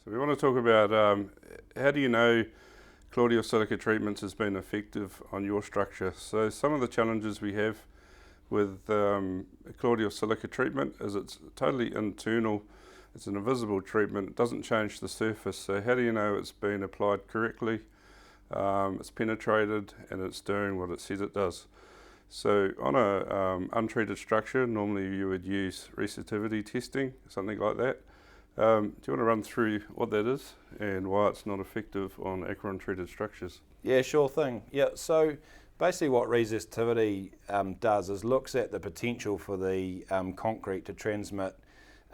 So we want to talk about how do you know colloidal silica treatments has been effective on your structure. So some of the challenges we have with colloidal silica treatment is it's totally internal, it's an invisible treatment, it doesn't change the surface. So how do you know it's been applied correctly, it's penetrated and it's doing what it says it does? So on a untreated structure, normally you would use resistivity testing, something like that. Do you want to run through what that is and why it's not effective on aqua-untreated structures? Yeah, sure thing. Yeah, so basically what resistivity does is looks at the potential for the concrete to transmit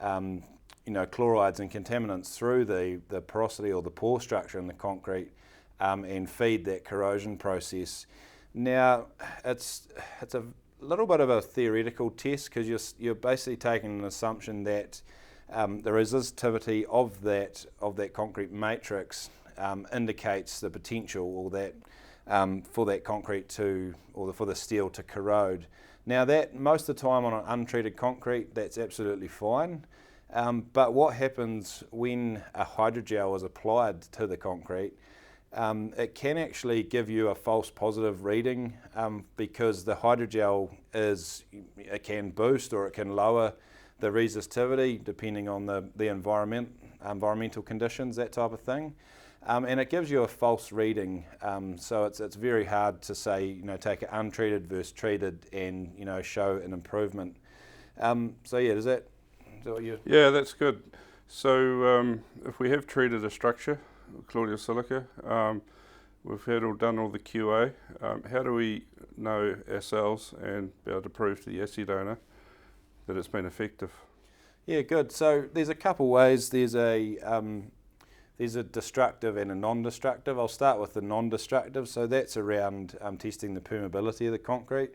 chlorides and contaminants through the porosity or the pore structure in the concrete and feed that corrosion process. Now, it's a little bit of a theoretical test because you're basically taking an assumption that the resistivity of that concrete matrix indicates the potential or that for that concrete for the steel to corrode. Now that most of the time on an untreated concrete, that's absolutely fine. But what happens when a hydrogel is applied to the concrete, it can actually give you a false positive reading because the hydrogel it can boost or it can lower the resistivity depending on the environmental conditions, that type of thing. And it gives you a false reading. So it's very hard to say, take it untreated versus treated and, show an improvement. So yeah, is that what you... Yeah, that's good. So if we have treated a structure, colloidal silica, we've done all the QA, how do we know ourselves and be able to prove to the asset owner that it's been effective? Yeah, good. So there's a couple ways. There's a destructive and a non-destructive. I'll start with the non-destructive. So that's around testing the permeability of the concrete.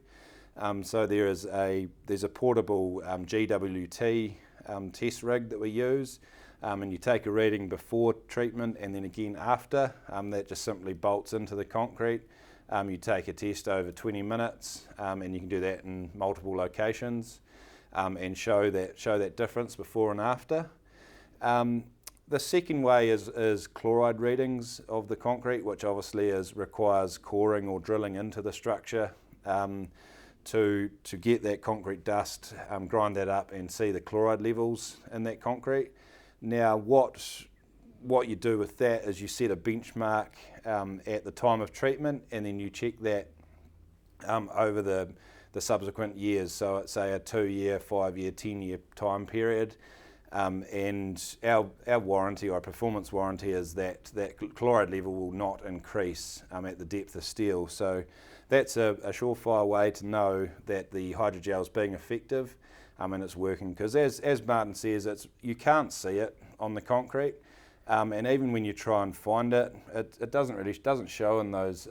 So there's a portable GWT test rig that we use, and you take a reading before treatment and then again after. That just simply bolts into the concrete. You take a test over 20 minutes, and you can do that in multiple locations. And show that difference before and after. The second way is chloride readings of the concrete, which obviously requires coring or drilling into the structure to get that concrete dust, grind that up and see the chloride levels in that concrete. Now what you do with that is you set a benchmark at the time of treatment and then you check that over the subsequent years, so it's say a 2-year, 5-year, 10-year time period, and our warranty or performance warranty is that chloride level will not increase at the depth of steel. So that's a surefire way to know that the hydrogel is being effective and it's working, because as Martin says, you can't see it on the concrete, and even when you try and find it, it doesn't show in those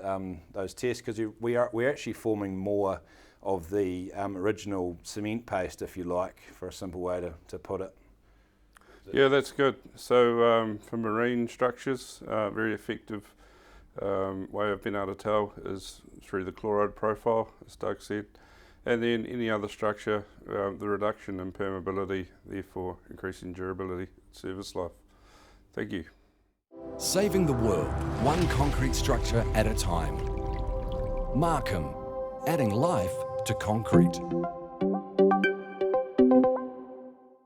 tests because we're actually forming more of the original cement paste, if you like, for a simple way to put it. Yeah, that's good. So for marine structures, very effective way I've been able to tell is through the chloride profile, as Doug said. And then any other structure, the reduction in permeability, therefore increasing durability, service life. Thank you. Saving the world, one concrete structure at a time. Markham, adding life to concrete.